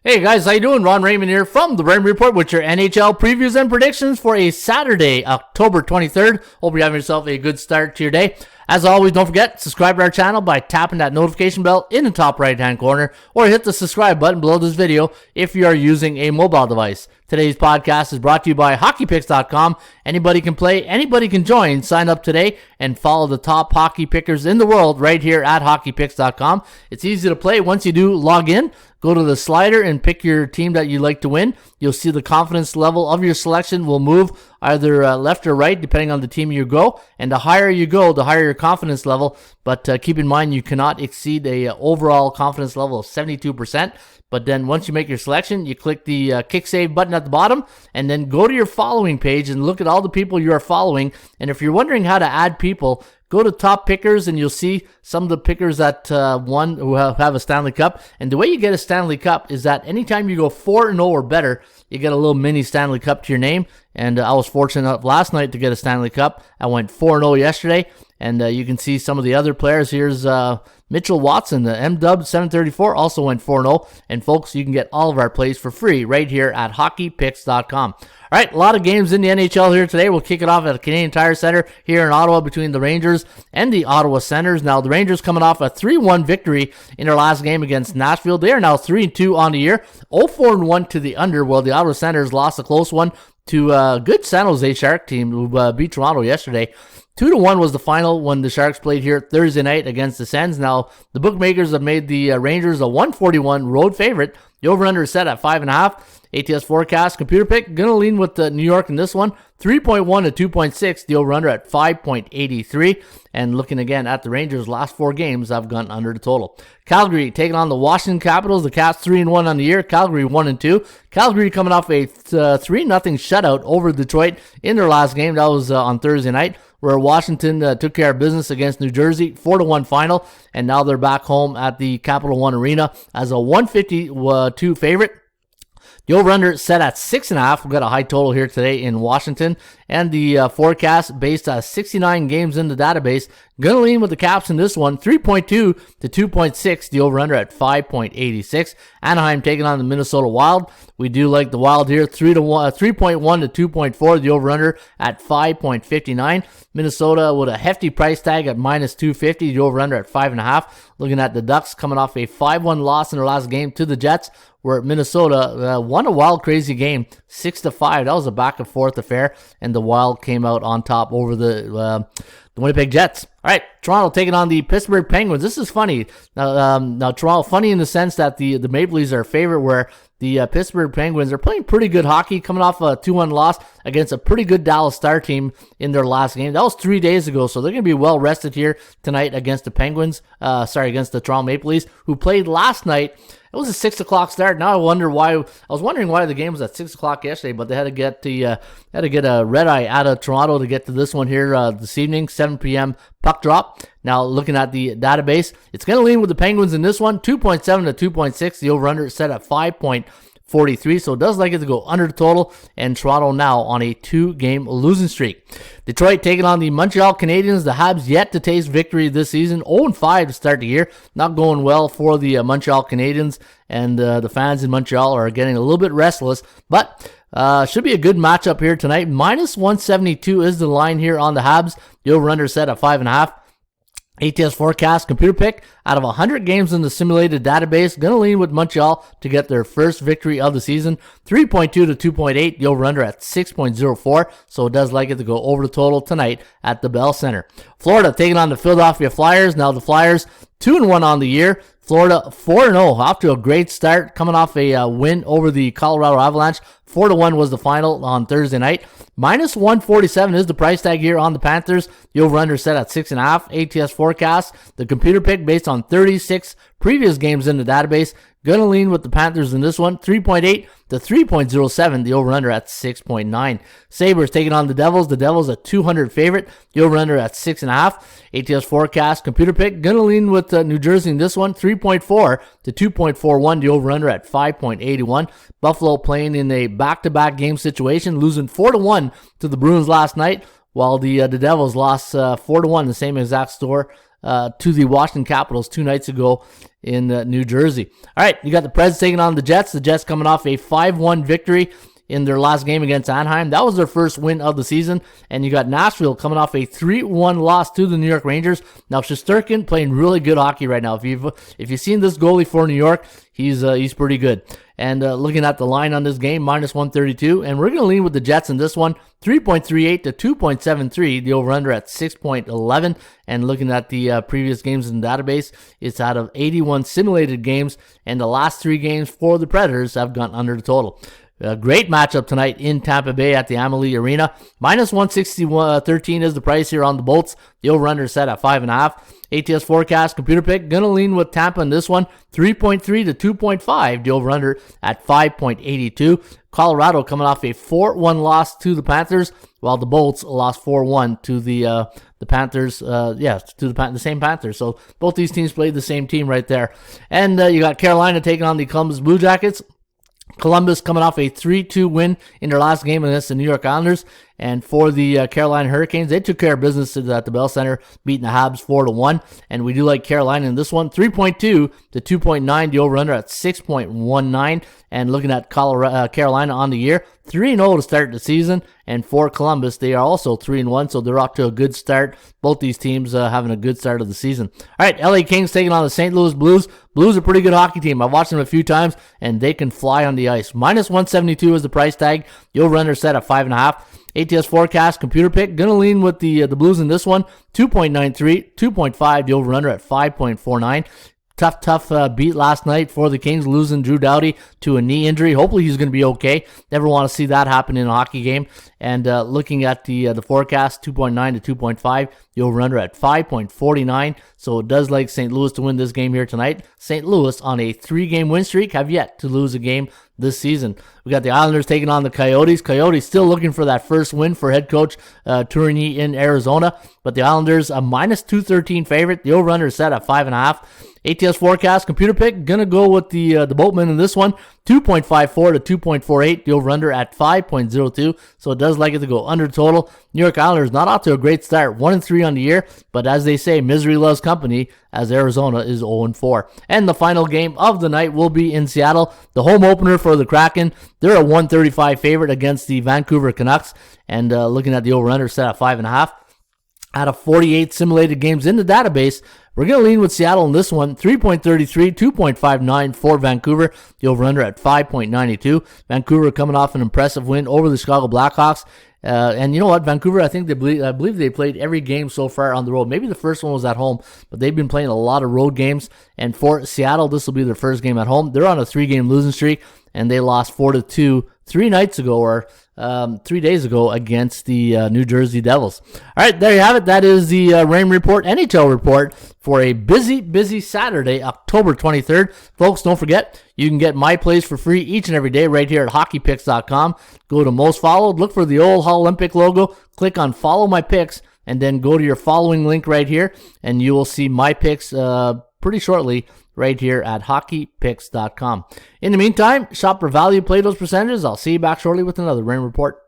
Hey guys, how you doing? Ron Raymond here from the Raymond Report with your NHL previews and predictions for a Saturday, October 23rd. Hope you're having yourself a good start to your day. As always, don't forget, subscribe to our channel by tapping that notification bell in the top right-hand corner, or hit the subscribe button below this video if you are using a mobile device. Today's podcast is brought to you by HockeyPicks.com. Anybody can play, anybody can join. Sign up today and follow the top hockey pickers in the world right here at HockeyPicks.com. It's easy to play. Once you do log in, go to the slider and pick your team that you'd like to win. You'll see the confidence level of your selection will move either left or right, depending on the team you go. And the higher you go, the higher your confidence level. But keep in mind, you cannot exceed a overall confidence level of 72%. But then once you make your selection, you click the kick save button at the bottom, and then go to your following page and look at all the people you are following. And if you're wondering how to add people, go to top pickers and you'll see some of the pickers that won who have a Stanley Cup. And the way you get a Stanley Cup is that anytime you go 4-0 or better, you get a little mini Stanley Cup to your name. And I was fortunate enough last night to get a Stanley Cup. I went 4-0 yesterday. And you can see some of the other players. Here's Mitchell Watson, the MW 734, also went 4-0. And folks, you can get all of our plays for free right here at HockeyPicks.com. All right, a lot of games in the NHL here today. We'll kick it off at the Canadian Tire Center here in Ottawa between the Rangers and the Ottawa Senators. Now, the Rangers coming off a 3-1 victory in their last game against Nashville. They are now 3-2 on the year, 0-4-1 to the under, while the Ottawa Senators lost a close one to a good San Jose Shark team who beat Toronto yesterday. 2-1 was the final when the Sharks played here Thursday night against the Sens. Now, the bookmakers have made the Rangers a 141 road favorite. The over-under is set at 5.5. ATS forecast, computer pick, going to lean with New York in this one. 3.1 to 2.6. The over-under at 5.83. And looking again at the Rangers' last four games, I've gone under the total. Calgary taking on the Washington Capitals. The Caps 3-1 on the year. Calgary 1-2. Calgary coming off a 3-0 shutout over Detroit in their last game. That was on Thursday night, where Washington took care of business against New Jersey, 4-1 final, and now they're back home at the Capital One Arena as a 152 favorite. The over-under set at 6.5. We've got a high total here today in Washington. And the forecast based on 69 games in the database. Going to lean with the Caps in this one. 3.2 to 2.6. The over-under at 5.86. Anaheim taking on the Minnesota Wild. We do like the Wild here. 3.1 to 2.4. The over-under at 5.59. Minnesota with a hefty price tag at minus 250. The over-under at 5.5. Looking at the Ducks coming off a 5-1 loss in their last game to the Jets, where Minnesota won a wild, crazy game, 6-5. That was a back-and-forth affair, and the Wild came out on top over the Winnipeg Jets. All right, Toronto taking on the Pittsburgh Penguins. This is funny. Now Toronto, funny in the sense that the Maple Leafs are a favorite, where the Pittsburgh Penguins are playing pretty good hockey, coming off a 2-1 loss against a pretty good Dallas Star team in their last game. That was 3 days ago, so they're going to be well rested here tonight against the against the Toronto Maple Leafs, who played last night. It was a 6 o'clock start. Now I was wondering why the game was at 6 o'clock yesterday, but they had to get a red eye out of Toronto to get to this one here this evening, 7 p.m. puck drop. Now looking at the database, it's going to lean with the Penguins in this one, 2.7 to 2.6. The over-under is set at 5.43, so it does like it to go under the total. And Toronto now on a 2-game losing streak. Detroit taking on the Montreal Canadiens. The Habs yet to taste victory this season. 0-5 to start the year. Not going well for the Montreal Canadiens. And the fans in Montreal are getting a little bit restless. But should be a good matchup here tonight. Minus 172 is the line here on the Habs. The over-under set at 5.5. ATS forecast, computer pick, out of 100 games in the simulated database, going to lean with Montreal to get their first victory of the season. 3.2 to 2.8, the over-under at 6.04, so it does like it to go over the total tonight at the Bell Center. Florida taking on the Philadelphia Flyers. Now the Flyers 2-1 on the year. Florida 4-0, off to a great start, coming off a win over the Colorado Avalanche. 4-1 was the final on Thursday night. Minus 147 is the price tag here on the Panthers. The over-under set at 6.5. ATS forecast, the computer pick based on 36 previous games in the database. Going to lean with the Panthers in this one. 3.8 to 3.07. The over-under at 6.9. Sabres taking on the Devils. The Devils a 200 favorite. The over-under at 6.5. ATS forecast, computer pick. Going to lean with New Jersey in this one. 3.4 to 2.41. The over-under at 5.81. Buffalo playing in a back-to-back game situation, losing 4-1 to the Bruins last night, while the Devils lost 4-1, the same exact score to the Washington Capitals 2 nights ago in New Jersey. All right, you got the Preds taking on the Jets. The Jets coming off a 5-1 victory in their last game against Anaheim. That was their first win of the season. And you got Nashville coming off a 3-1 loss to the New York Rangers. Now, Shesterkin playing really good hockey right now. If you've seen this goalie for New York, he's pretty good. And looking at the line on this game, minus 132. And we're going to lean with the Jets in this one. 3.38 to 2.73. The over-under at 6.11. And looking at the previous games in the database, it's out of 81 simulated games. And the last 3 games for the Predators have gone under the total. A great matchup tonight in Tampa Bay at the Amalie Arena. Minus 160.13 is the price here on the Bolts. The over-under is set at 5.5. ATS forecast, computer pick, gonna lean with Tampa in this one. 3.3 to 2.5. The over-under at 5.82. Colorado coming off a 4-1 loss to the Panthers, while the Bolts lost 4-1 to the Panthers. To the same Panthers. So both these teams played the same team right there. And you got Carolina taking on the Columbus Blue Jackets. Columbus coming off a 3-2 win in their last game against the New York Islanders. And for the Carolina Hurricanes, they took care of business at the Bell Center, beating the Habs 4-1. And we do like Carolina in this one. 3.2 to 2.9, the over-under at 6.19. And looking at Carolina on the year, 3-0 to start the season. And for Columbus, they are also 3-1, so they're off to a good start. Both these teams having a good start of the season. All right, LA Kings taking on the St. Louis Blues. Blues are a pretty good hockey team. I've watched them a few times, and they can fly on the ice. Minus 172 is the price tag. The over-under set at 5.5. ATS forecast, computer pick, gonna lean with the Blues in this one. 2.93, 2.5, the over-under at 5.49. Tough beat last night for the Kings, losing Drew Doughty to a knee injury. Hopefully he's going to be okay. Never want to see that happen in a hockey game. And looking at the forecast, 2.9 to 2.5, the over-under at 5.49. So it does like St. Louis to win this game here tonight. St. Louis on a 3-game win streak have yet to lose a game this season. We got the Islanders taking on the Coyotes. Coyotes still looking for that first win for head coach Tourigny in Arizona. But the Islanders a minus 213 favorite. The over-under is set at 5.5. ATS forecast, computer pick, gonna go with the Boatman in this one. 2.54 to 2.48, the over-under at 5.02. So it does like it to go under total. New York Islanders not off to a great start, 1-3 on the year, but as they say, misery loves company, as Arizona is 0-4. And the final game of the night will be in Seattle, the home opener for the Kraken. They're a 135 favorite against the Vancouver Canucks, and looking at the over-under set at 5.5. Out of 48 simulated games in the database, we're going to lean with Seattle in this one. 3.33, 2.59 for Vancouver. The over-under at 5.92. Vancouver coming off an impressive win over the Chicago Blackhawks. And you know what? Vancouver, I believe they played every game so far on the road. Maybe the first one was at home, but they've been playing a lot of road games. And for Seattle, this will be their first game at home. They're on a 3-game losing streak, and they lost 4-2 3 nights ago, or 3 days ago, against the New Jersey Devils. All right, there you have it. That is the Raymond Report, NHL Report for a busy Saturday, October 23rd. Folks, don't forget, you can get my plays for free each and every day right here at hockeypicks.com. Go to Most Followed, look for the old Hall Olympic logo, click on Follow My Picks, and then go to your following link right here, and you will see my picks pretty shortly right here at hockeypicks.com. In the meantime, shop for value, play those percentages. I'll see you back shortly with another Raymond Report.